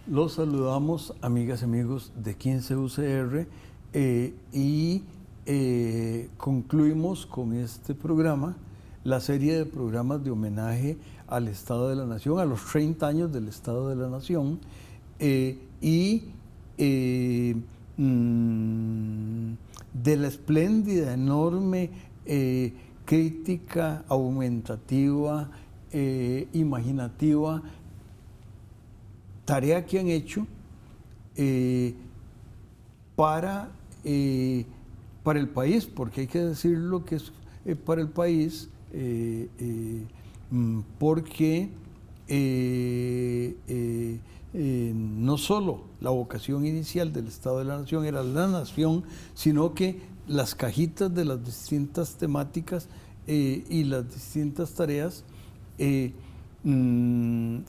Los saludamos, amigas y amigos de 15 UCR, y concluimos con este programa la serie de programas de homenaje al Estado de la Nación, a los 30 años del Estado de la Nación, de la espléndida, enorme crítica aumentativa, imaginativa, tarea que han hecho para el país, porque hay que decirlo que es para el país, porque no solo la vocación inicial del Estado de la Nación era la nación, sino que las cajitas de las distintas temáticas y las distintas tareas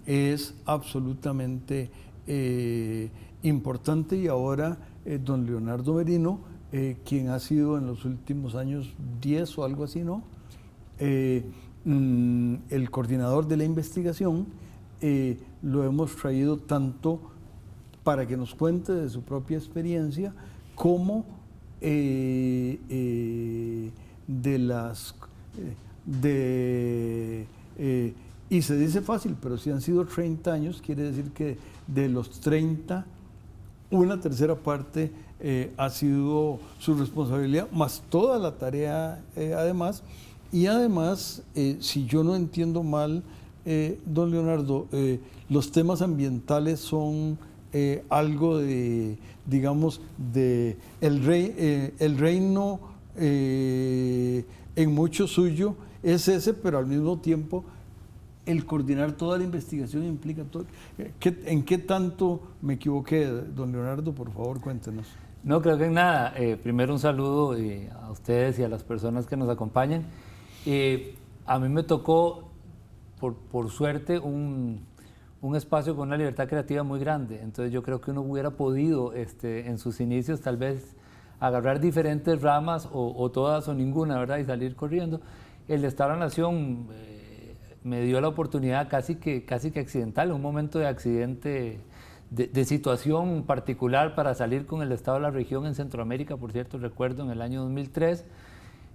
es absolutamente importante. Y ahora don Leonardo Merino, quien ha sido en los últimos años 10 o algo así, ¿no? El coordinador de la investigación, lo hemos traído tanto para que nos cuente de su propia experiencia como y se dice fácil, pero si han sido 30 años, quiere decir que de los 30, una tercera parte ha sido su responsabilidad, más toda la tarea además. Y además, si yo no entiendo mal, don Leonardo, los temas ambientales son algo de, digamos, de el reino en mucho suyo es ese, pero al mismo tiempo el coordinar toda la investigación implica todo. ¿En qué tanto me equivoqué, don Leonardo? Por favor, cuéntenos. No, creo que en nada. Primero un saludo a ustedes y a las personas que nos acompañan. A mí me tocó, por suerte, un espacio con una libertad creativa muy grande. Entonces yo creo que uno hubiera podido, en sus inicios, tal vez agarrar diferentes ramas o todas o ninguna, ¿verdad? Y salir corriendo. El de Estado de la Nación me dio la oportunidad casi que accidental, un momento de accidente, de situación particular para salir con el Estado de la Región en Centroamérica, por cierto, recuerdo en el año 2003.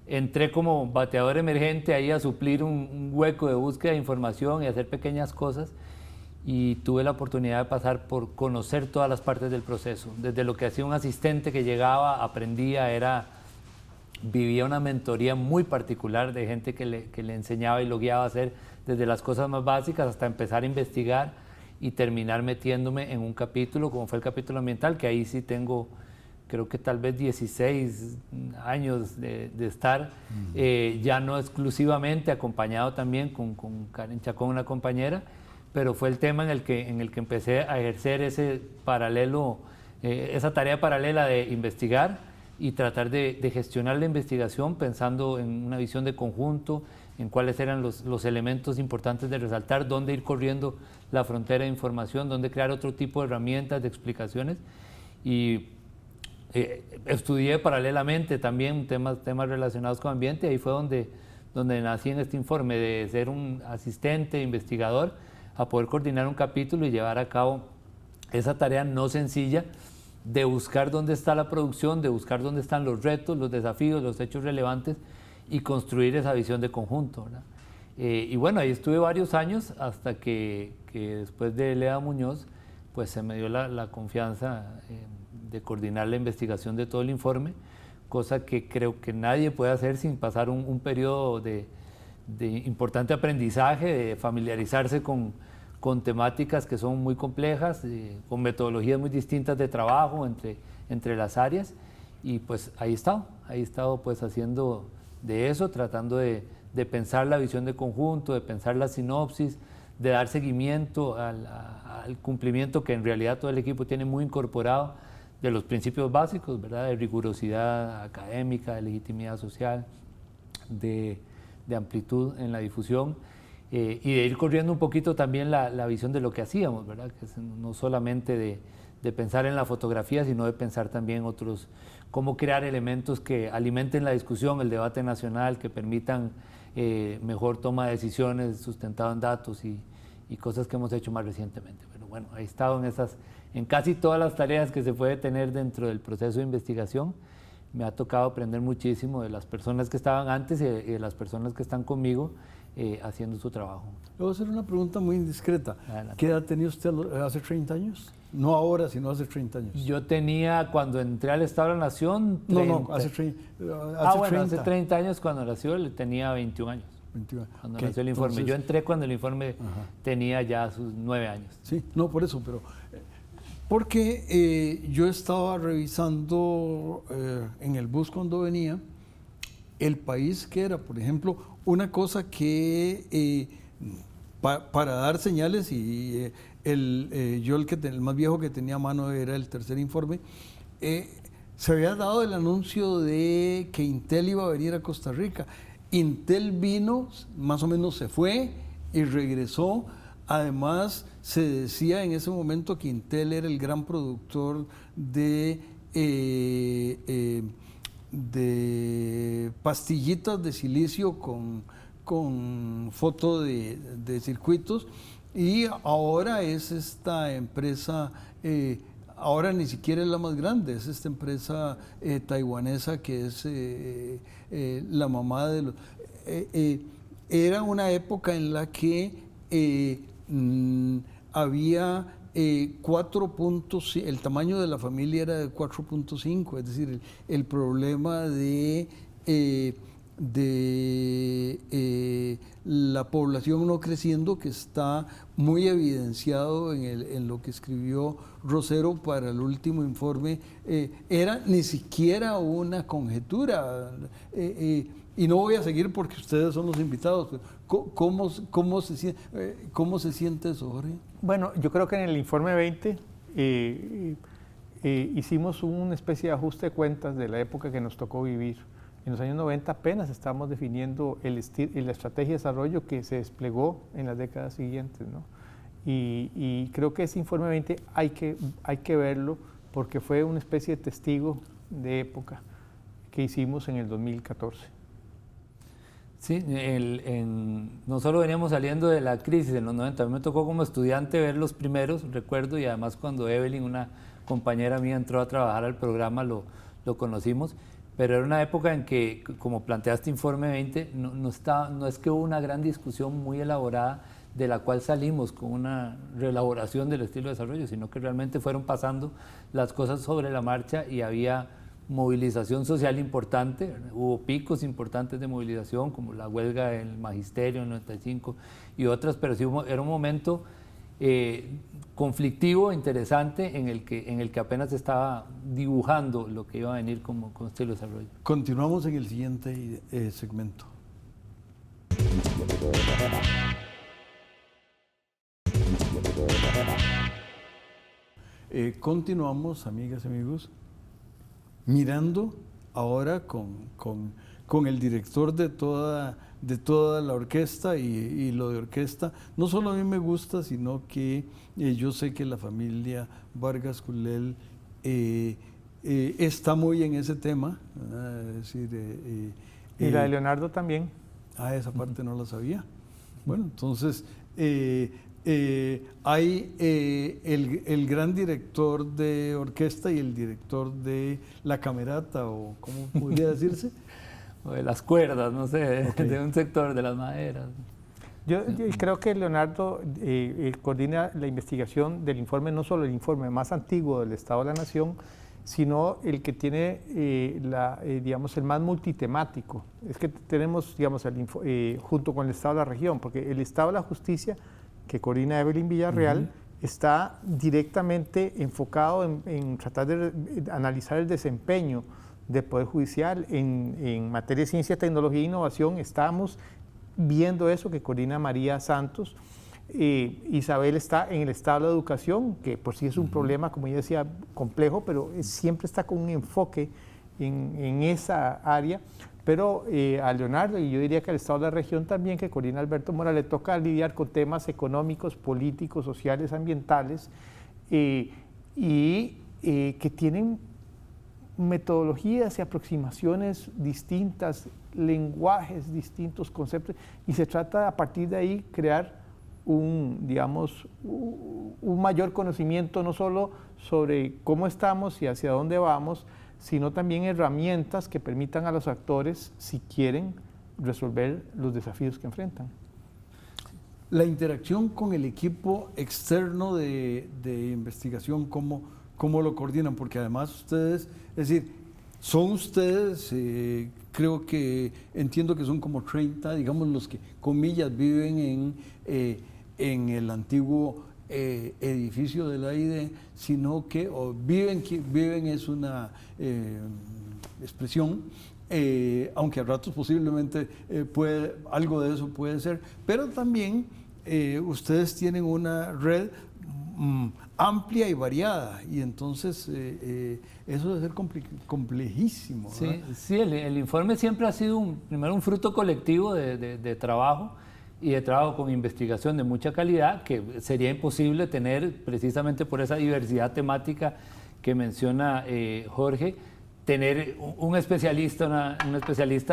Entré como bateador emergente ahí a suplir un hueco de búsqueda de información y hacer pequeñas cosas, y tuve la oportunidad de pasar por conocer todas las partes del proceso, desde lo que hacía un asistente que llegaba, aprendía, vivía una mentoría muy particular de gente que le enseñaba y lo guiaba a hacer desde las cosas más básicas hasta empezar a investigar y terminar metiéndome en un capítulo, como fue el capítulo ambiental, que ahí sí tengo, creo que tal vez 16 años de estar, ya no exclusivamente, acompañado también con Karen Chacón, una compañera, pero fue el tema en el que empecé a ejercer ese paralelo, esa tarea paralela de investigar y tratar de gestionar la investigación pensando en una visión de conjunto, en cuáles eran los elementos importantes de resaltar, dónde ir corriendo la frontera de información, dónde crear otro tipo de herramientas, de explicaciones. Y estudié paralelamente también temas relacionados con ambiente. Ahí fue donde nací en este informe, de ser un asistente, investigador, a poder coordinar un capítulo y llevar a cabo esa tarea no sencilla de buscar dónde está la producción, de buscar dónde están los retos, los desafíos, los hechos relevantes y construir esa visión de conjunto, ¿verdad? Y bueno, ahí estuve varios años hasta que después de Leda Muñoz, pues se me dio la confianza de coordinar la investigación de todo el informe, cosa que creo que nadie puede hacer sin pasar un periodo de importante aprendizaje, de familiarizarse con temáticas que son muy complejas, con metodologías muy distintas de trabajo entre las áreas, y pues ahí he estado pues haciendo de eso, tratando de pensar la visión de conjunto, de pensar la sinopsis, de dar seguimiento al cumplimiento que en realidad todo el equipo tiene muy incorporado de los principios básicos, ¿verdad? De rigurosidad académica, de legitimidad social, de amplitud en la difusión, y de ir corriendo un poquito también la visión de lo que hacíamos, ¿verdad? Que es no solamente de pensar en la fotografía, sino de pensar también otros, cómo crear elementos que alimenten la discusión, el debate nacional, que permitan mejor toma de decisiones sustentado en datos y cosas que hemos hecho más recientemente. Pero bueno, he estado en casi todas las tareas que se puede tener dentro del proceso de investigación. Me ha tocado aprender muchísimo de las personas que estaban antes y de las personas que están conmigo haciendo su trabajo. Le voy a hacer una pregunta muy indiscreta. Adelante. ¿Qué edad tenía usted hace 30 años? No ahora, sino hace 30 años. Yo tenía, cuando entré al Estado de la Nación, 30. No, hace 30. Hace 30 años cuando nació, él tenía 21 años. 21. Cuando Okay, nació el informe. entonces, yo entré cuando el informe tenía ya sus 9 años. Sí, no, por eso, pero... Porque yo estaba revisando en el bus cuando venía el país que era, por ejemplo, una cosa que para dar señales, y yo el más viejo que tenía a mano era el tercer informe, se había dado el anuncio de que Intel iba a venir a Costa Rica. Intel vino, más o menos se fue y regresó. Además, se decía en ese momento que Intel era el gran productor de pastillitas de silicio con foto de circuitos, y ahora es esta empresa, ahora ni siquiera es la más grande, es esta empresa taiwanesa que es la mamá de los... era una época en la que había 4.5, el tamaño de la familia era de 4.5, es decir, el problema de la población no creciendo, que está muy evidenciado en lo que escribió Rosero para el último informe, era ni siquiera una conjetura. Y no voy a seguir porque ustedes son los invitados. ¿Cómo se siente eso, Jorge? Bueno, yo creo que en el informe 20 hicimos una especie de ajuste de cuentas de la época que nos tocó vivir. En los años 90 apenas estábamos definiendo la estrategia de desarrollo que se desplegó en las décadas siguientes, ¿no? Y creo que ese informe 20 hay que verlo porque fue una especie de testigo de época que hicimos en el 2014. Sí, nosotros veníamos saliendo de la crisis en los 90. A mí me tocó como estudiante ver los primeros, recuerdo, y además cuando Evelyn, una compañera mía, entró a trabajar al programa, lo conocimos. Pero era una época en que, como plantea este informe 20, no es que hubo una gran discusión muy elaborada de la cual salimos con una reelaboración del estilo de desarrollo, sino que realmente fueron pasando las cosas sobre la marcha y había movilización social importante, hubo picos importantes de movilización como la huelga del magisterio en el 95 y otras, pero sí era un momento conflictivo, interesante, en el que apenas se estaba dibujando lo que iba a venir con estilo de desarrollo. Continuamos en el siguiente segmento. Continuamos, amigas y amigos, mirando ahora con el director de toda la orquesta, y lo de orquesta no solo a mí me gusta, sino que yo sé que la familia Vargas Culel está muy en ese tema, es decir, y la de Leonardo también. Esa parte no la sabía. Bueno, entonces hay el gran director de orquesta y el director de la camerata, o ¿cómo podría decirse? O de las cuerdas, no sé, Okay. de un sector de las maderas. Yo creo que Leonardo coordina la investigación del informe, no solo el informe más antiguo del Estado de la Nación, sino el que tiene, digamos, el más multitemático. Es que tenemos, digamos, junto con el Estado de la Región, porque el Estado de la Justicia, que coordina Evelyn Villarreal, está directamente enfocado en tratar de analizar el desempeño del Poder Judicial en materia de ciencia, tecnología e innovación. Estamos viendo eso que coordina María Santos. Isabel está en el estado de la educación, que por sí es un problema, como yo decía, complejo, pero siempre está con un enfoque en esa área. Pero a Leonardo, y yo diría que al estado de la región también, que coordina Alberto Mora, le toca lidiar con temas económicos, políticos, sociales, ambientales, que tienen metodologías y aproximaciones distintas, lenguajes distintos, conceptos, y se trata a partir de ahí crear un mayor conocimiento no solo sobre cómo estamos y hacia dónde vamos, sino también herramientas que permitan a los actores, si quieren, resolver los desafíos que enfrentan. La interacción con el equipo externo de investigación, ¿cómo lo coordinan? Porque además ustedes, es decir, son ustedes, creo que entiendo que son como 30, digamos, los que, comillas, viven en el antiguo edificio de la IDE, sino que viven es una expresión, aunque a ratos posiblemente algo de eso puede ser, pero también ustedes tienen una red amplia y variada, y entonces eso debe ser complejísimo, ¿verdad? Sí, el informe siempre ha sido primero un fruto colectivo de trabajo, y de trabajo con investigación de mucha calidad, que sería imposible tener, precisamente por esa diversidad temática que menciona Jorge, tener un especialista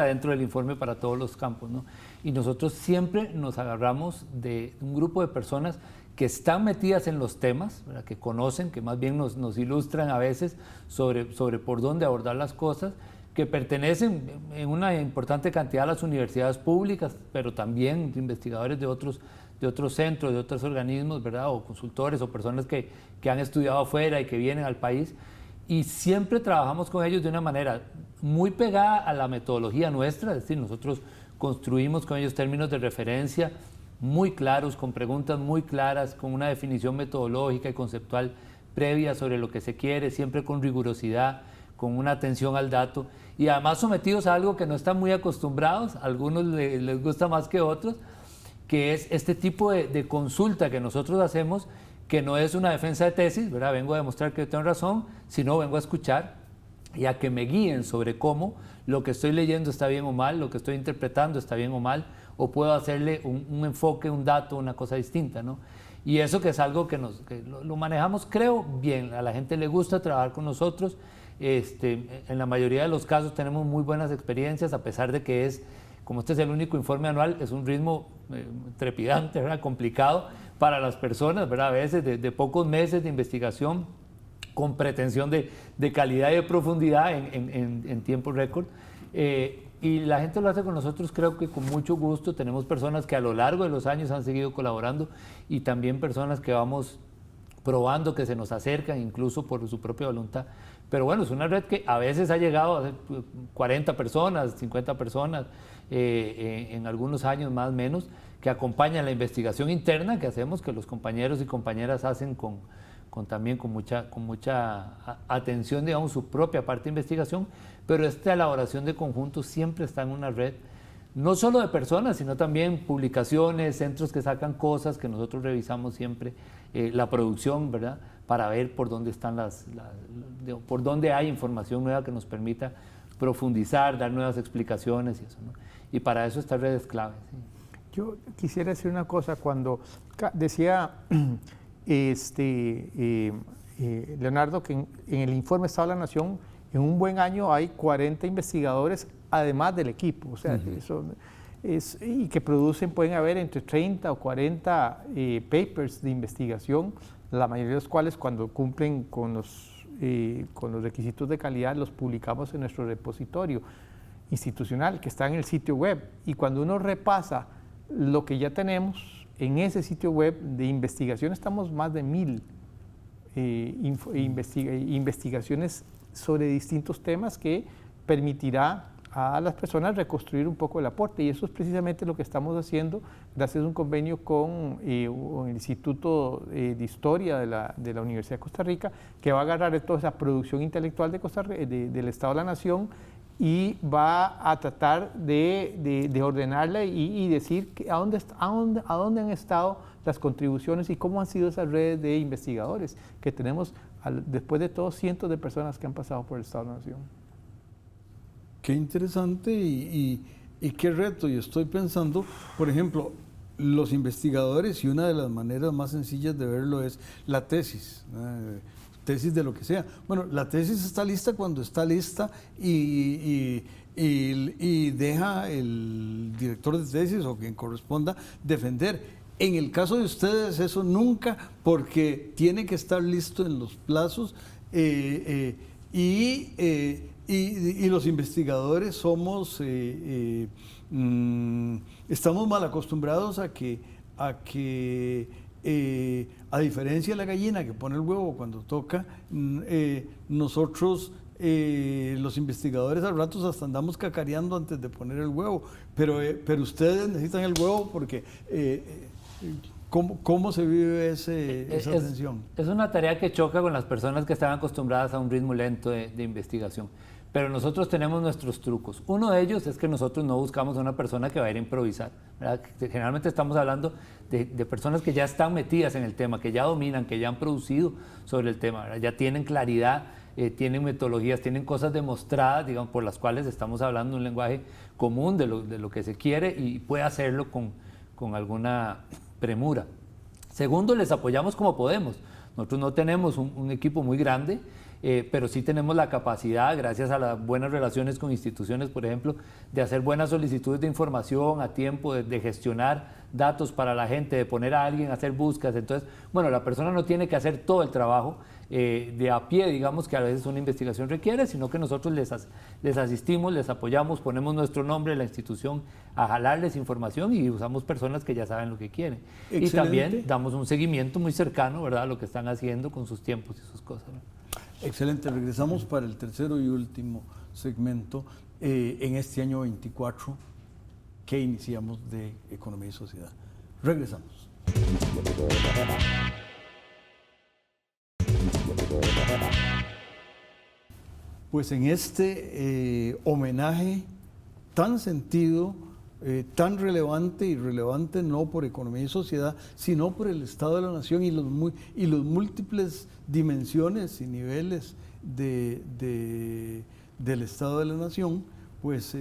dentro del informe para todos los campos, ¿no? Y nosotros siempre nos agarramos de un grupo de personas que están metidas en los temas, ¿verdad?, que conocen, que más bien nos ilustran a veces sobre por dónde abordar las cosas, que pertenecen en una importante cantidad a las universidades públicas, pero también investigadores de otros centros, de otros organismos, ¿verdad?, o consultores o personas que han estudiado afuera y que vienen al país, y siempre trabajamos con ellos de una manera muy pegada a la metodología nuestra, es decir, nosotros construimos con ellos términos de referencia muy claros, con preguntas muy claras, con una definición metodológica y conceptual previa sobre lo que se quiere, siempre con rigurosidad, con una atención al dato, y además sometidos a algo que no están muy acostumbrados, a algunos les gusta más que otros, que es este tipo de consulta que nosotros hacemos, que no es una defensa de tesis, ¿verdad?, vengo a demostrar que tengo razón, sino vengo a escuchar y a que me guíen sobre cómo lo que estoy leyendo está bien o mal, lo que estoy interpretando está bien o mal, o puedo hacerle un enfoque, un dato, una cosa distinta, ¿no? Y eso que es algo que lo manejamos, creo, bien. A la gente le gusta trabajar con nosotros. En la mayoría de los casos tenemos muy buenas experiencias, a pesar de que como este es el único informe anual, es un ritmo trepidante, ¿verdad?, complicado para las personas, ¿verdad?, a veces de pocos meses de investigación, con pretensión de calidad y de profundidad en tiempo récord. Y la gente lo hace con nosotros, creo que con mucho gusto. Tenemos personas que a lo largo de los años han seguido colaborando, y también personas que vamos probando, que se nos acercan incluso por su propia voluntad. Pero bueno, es una red que a veces ha llegado a 40 personas, 50 personas, en algunos años más o menos, que acompañan la investigación interna que hacemos, que los compañeros y compañeras hacen también con mucha atención, digamos, su propia parte de investigación, pero esta elaboración de conjuntos siempre está en una red, no solo de personas, sino también publicaciones, centros que sacan cosas que nosotros revisamos siempre, la producción, ¿verdad?, para ver por dónde están por dónde hay información nueva que nos permita profundizar, dar nuevas explicaciones y eso, ¿no? Y para eso esta red es clave. ¿Sí? Yo quisiera decir una cosa, cuando decía Leonardo que en el informe Estado de la Nación, en un buen año hay 40 investigadores además del equipo, o sea, eso y que pueden haber entre 30 o 40 papers de investigación, la mayoría de los cuales, cuando cumplen con los requisitos de calidad, los publicamos en nuestro repositorio institucional que está en el sitio web, y cuando uno repasa lo que ya tenemos en ese sitio web de investigación, estamos más de 1000 investigaciones sobre distintos temas que permitirá a las personas reconstruir un poco el aporte, y eso es precisamente lo que estamos haciendo gracias a un convenio con el Instituto de Historia de la Universidad de Costa Rica, que va a agarrar toda esa producción intelectual de del Estado de la Nación y va a tratar de ordenarla y decir a dónde han estado las contribuciones y cómo han sido esas redes de investigadores que tenemos, después de todo, cientos de personas que han pasado por el Estado de la Nación. Qué interesante y qué reto. Yo estoy pensando, por ejemplo, los investigadores, y una de las maneras más sencillas de verlo es la tesis. Tesis de lo que sea. Bueno, la tesis está lista cuando está lista y deja el director de tesis o quien corresponda defender. En el caso de ustedes eso nunca, porque tiene que estar listo en los plazos y los investigadores somos estamos mal acostumbrados a que a diferencia de la gallina que pone el huevo cuando toca, nosotros los investigadores a ratos hasta andamos cacareando antes de poner el huevo, pero ustedes necesitan el huevo porque ¿cómo se vive esa tensión? Es una tarea que choca con las personas que están acostumbradas a un ritmo lento de investigación. Pero nosotros tenemos nuestros trucos. Uno de ellos es que nosotros no buscamos a una persona que va a ir a improvisar, ¿verdad? Generalmente estamos hablando de personas que ya están metidas en el tema, que ya dominan, que ya han producido sobre el tema, ¿verdad? Ya tienen claridad, tienen metodologías, tienen cosas demostradas, digamos, por las cuales estamos hablando un lenguaje común de lo que se quiere y puede hacerlo con alguna premura. Segundo, les apoyamos como podemos. Nosotros no tenemos un equipo muy grande, pero sí tenemos la capacidad, gracias a las buenas relaciones con instituciones, por ejemplo, de hacer buenas solicitudes de información a tiempo, de gestionar datos para la gente, de poner a alguien a hacer búsquedas. Entonces, bueno, la persona no tiene que hacer todo el trabajo de a pie, digamos, que a veces una investigación requiere, sino que nosotros les asistimos, les apoyamos, ponemos nuestro nombre en la institución a jalarles información y usamos personas que ya saben lo que quieren. Excelente. Y también damos un seguimiento muy cercano, ¿verdad?, a lo que están haciendo con sus tiempos y sus cosas, ¿no? Excelente, regresamos para el tercero y último segmento en este año 24 que iniciamos de Economía y Sociedad. Regresamos. Pues en este homenaje tan sentido, tan relevante, y relevante no por Economía y Sociedad, sino por el Estado de la Nación y los múltiples dimensiones y niveles del Estado de la Nación, pues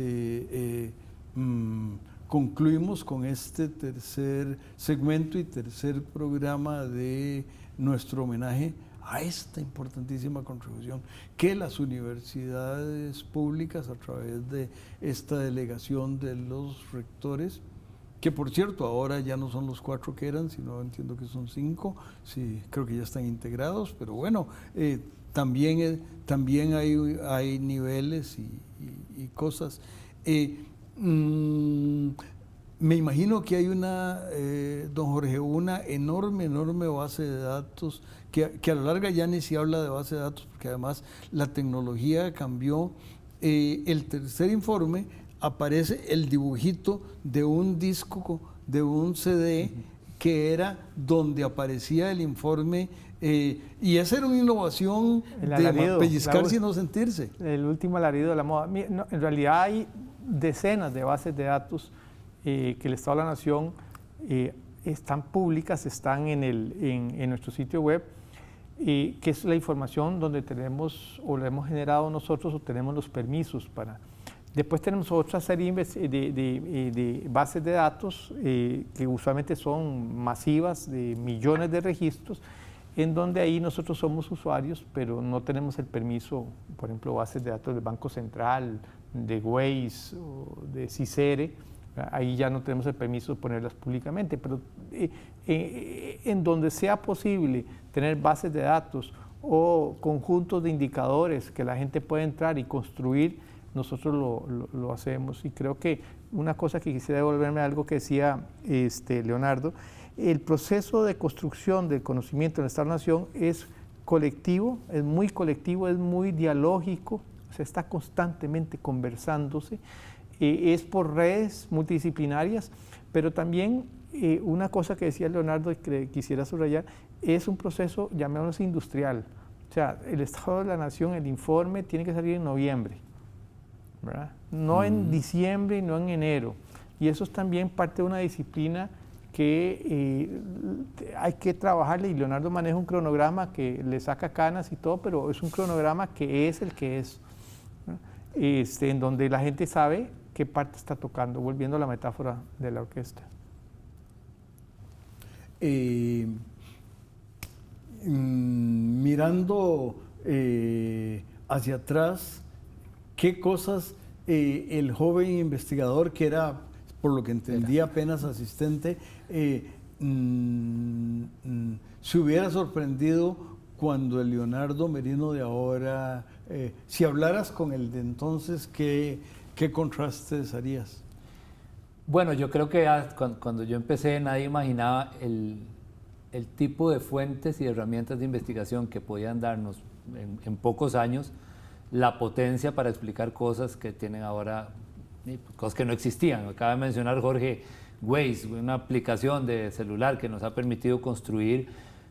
concluimos con este tercer segmento y tercer programa de nuestro homenaje a esta importantísima contribución que las universidades públicas, a través de esta delegación de los rectores, que por cierto ahora ya no son los 4 que eran, sino entiendo que son 5, sí, creo que ya están integrados, pero bueno, también hay niveles y cosas. Me imagino que hay don Jorge, una enorme base de datos, que a la larga ya ni se habla de base de datos, porque además la tecnología cambió. El tercer informe aparece el dibujito de un disco, de un CD, que era donde aparecía el informe, y esa era una innovación de pellizcarse y no sentirse. El último alarido de la moda. No, en realidad hay decenas de bases de datos que el Estado de la Nación están públicas, están en nuestro sitio web, que es la información donde tenemos o la hemos generado nosotros o tenemos los permisos para. Después tenemos otra serie de bases de datos que usualmente son masivas, de millones de registros, en donde ahí nosotros somos usuarios, pero no tenemos el permiso, por ejemplo, bases de datos del Banco Central, de Waze o de CICERE. Ahí ya no tenemos el permiso de ponerlas públicamente, pero en donde sea posible tener bases de datos o conjuntos de indicadores que la gente pueda entrar y construir, nosotros lo hacemos. Y creo que una cosa que quisiera devolverme a algo que decía Leonardo, el proceso de construcción del conocimiento en el Estado-Nación es colectivo, es muy dialógico, o sea, está constantemente conversándose. Es por redes multidisciplinarias, pero también una cosa que decía Leonardo y que quisiera subrayar, es un proceso, llamémoslo industrial. O sea, el Estado de la Nación, el informe tiene que salir en noviembre. ¿verdad? No en diciembre, no en enero. Y eso es también parte de una disciplina que hay que trabajarle, y Leonardo maneja un cronograma que le saca canas y todo, pero es un cronograma que es el que es, ¿no? En donde la gente sabe qué parte está tocando, volviendo a la metáfora de la orquesta. Mirando hacia atrás, ¿qué cosas el joven investigador, que era, por lo que entendía, apenas asistente, se hubiera sorprendido cuando el Leonardo Merino de ahora, si hablaras con el de entonces, ¿qué contrastes harías? Bueno, yo creo que cuando yo empecé nadie imaginaba el tipo de fuentes y herramientas de investigación que podían darnos en pocos años la potencia para explicar cosas que tienen ahora, cosas que no existían. Acaba de mencionar Jorge Waze, una aplicación de celular que nos ha permitido construir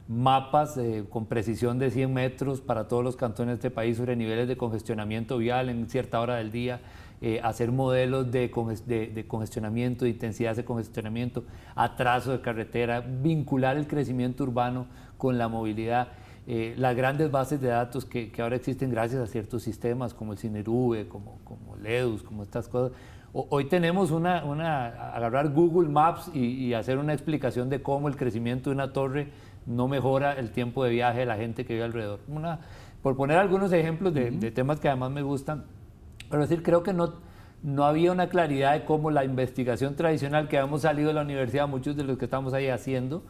mapas con precisión de 100 metros para todos los cantones de este país sobre niveles de congestionamiento vial en cierta hora del día, hacer modelos de congestionamiento, de intensidad de congestionamiento, atraso de carretera, vincular el crecimiento urbano con la movilidad. Las grandes bases de datos que ahora existen gracias a ciertos sistemas como el CINERV, como LEDUS, como estas cosas. Hoy tenemos agarrar Google Maps y hacer una explicación de cómo el crecimiento de una torre no mejora el tiempo de viaje de la gente que vive alrededor. Por poner algunos ejemplos de temas que además me gustan, pero decir, creo que no había una claridad de cómo la investigación tradicional que habíamos salido de la universidad, muchos de los que estamos ahí haciendo,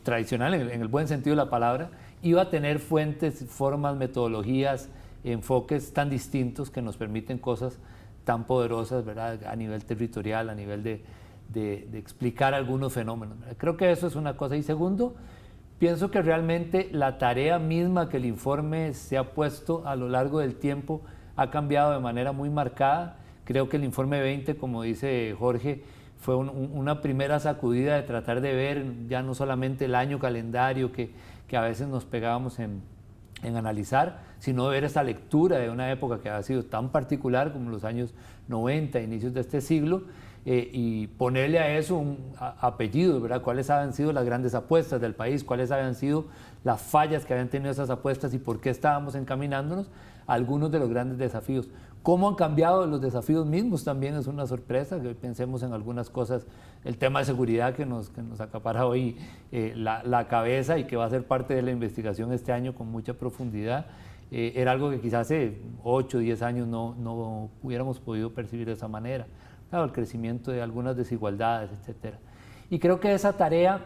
tradicional en el buen sentido de la palabra, iba a tener fuentes, formas, metodologías, enfoques tan distintos que nos permiten cosas tan poderosas, ¿verdad? A nivel territorial, a nivel de explicar algunos fenómenos, ¿verdad? Creo que eso es una cosa. Y segundo, pienso que realmente la tarea misma que el informe se ha puesto a lo largo del tiempo ha cambiado de manera muy marcada. Creo que el informe 20, como dice Jorge, fue una primera sacudida de tratar de ver ya no solamente el año calendario que a veces nos pegábamos en analizar, sino de ver esa lectura de una época que ha sido tan particular como los años 90, inicios de este siglo, y ponerle a eso un apellido, ¿verdad? ¿Cuáles habían sido las grandes apuestas del país? ¿Cuáles habían sido las fallas que habían tenido esas apuestas y por qué estábamos encaminándonos a algunos de los grandes desafíos? ¿Cómo han cambiado los desafíos mismos? También es una sorpresa, que pensemos en algunas cosas, el tema de seguridad que nos acapara hoy la cabeza y que va a ser parte de la investigación este año con mucha profundidad. Era algo que quizás hace 8 o 10 años no hubiéramos podido percibir de esa manera. Claro, el crecimiento de algunas desigualdades, etc. Y creo que esa tarea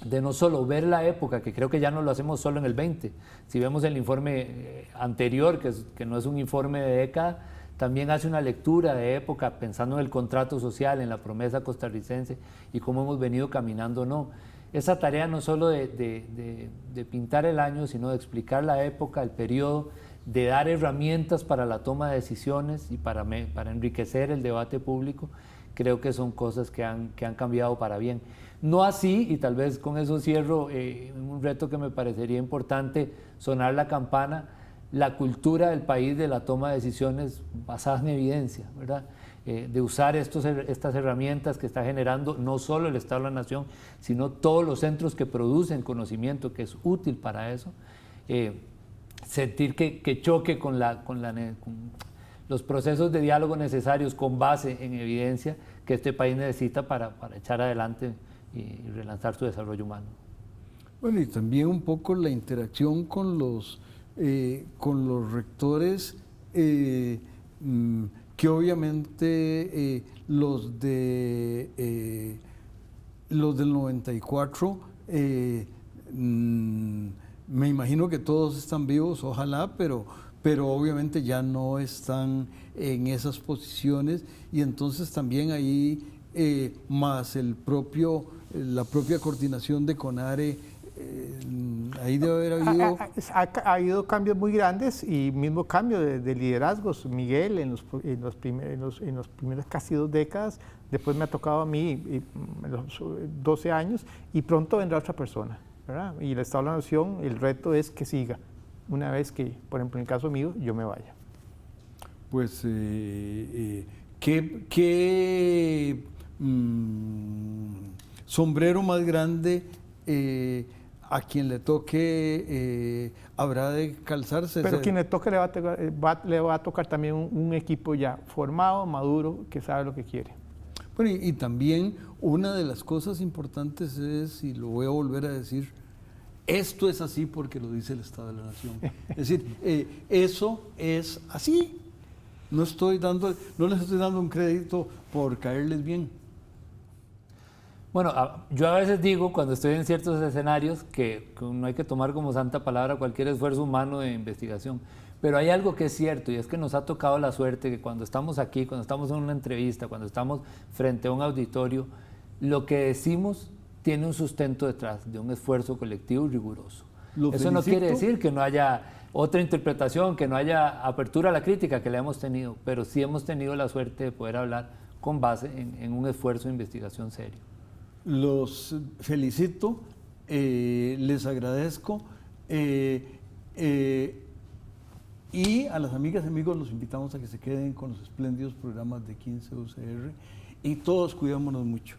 de no solo ver la época, que creo que ya no lo hacemos solo en el 20, si vemos el informe anterior, que no es un informe de década, también hace una lectura de época pensando en el contrato social, en la promesa costarricense y cómo hemos venido caminando o no. Esa tarea no solo de pintar el año, sino de explicar la época, el periodo, de dar herramientas para la toma de decisiones y para enriquecer el debate público, creo que son cosas que han cambiado para bien. No así, y tal vez con eso cierro, un reto que me parecería importante sonar la campana, la cultura del país de la toma de decisiones basadas en evidencia, ¿verdad? De usar estas herramientas que está generando no solo el Estado de la Nación, sino todos los centros que producen conocimiento que es útil para eso. Sentir que choque con los procesos de diálogo necesarios con base en evidencia que este país necesita para echar adelante y relanzar su desarrollo humano. Bueno, y también un poco la interacción con los rectores, que obviamente los del 94, me imagino que todos están vivos, ojalá, pero obviamente ya no están en esas posiciones, y entonces también ahí, más la propia coordinación de CONARE, ahí debe haber habido... Ha habido cambios muy grandes, y mismo cambio de liderazgos. Miguel en los primeros casi 2 décadas, después me ha tocado a mí los 12 años, y pronto vendrá otra persona, ¿verdad? Y el Estado de la Nación, el reto es que siga, una vez que, por ejemplo, en el caso mío, yo me vaya. pues, qué sombrero más grande a quien le toque habrá de calzarse. Pero quien le toque le va a tocar también un equipo ya formado, maduro, que sabe lo que quiere. Bueno, y también una de las cosas importantes es, y lo voy a volver a decir, esto es así porque lo dice el Estado de la Nación. Es decir, eso es así. No les estoy dando un crédito por caerles bien. Bueno, yo a veces digo, cuando estoy en ciertos escenarios, que no hay que tomar como santa palabra cualquier esfuerzo humano de investigación. Pero hay algo que es cierto, y es que nos ha tocado la suerte que cuando estamos aquí, cuando estamos en una entrevista, cuando estamos frente a un auditorio, lo que decimos tiene un sustento detrás de un esfuerzo colectivo y riguroso. Eso no quiere decir que no haya otra interpretación, que no haya apertura a la crítica que le hemos tenido, pero sí hemos tenido la suerte de poder hablar con base en un esfuerzo de investigación serio. Los felicito, les agradezco y a las amigas y amigos los invitamos a que se queden con los espléndidos programas de 15 UCR y todos cuidémonos mucho.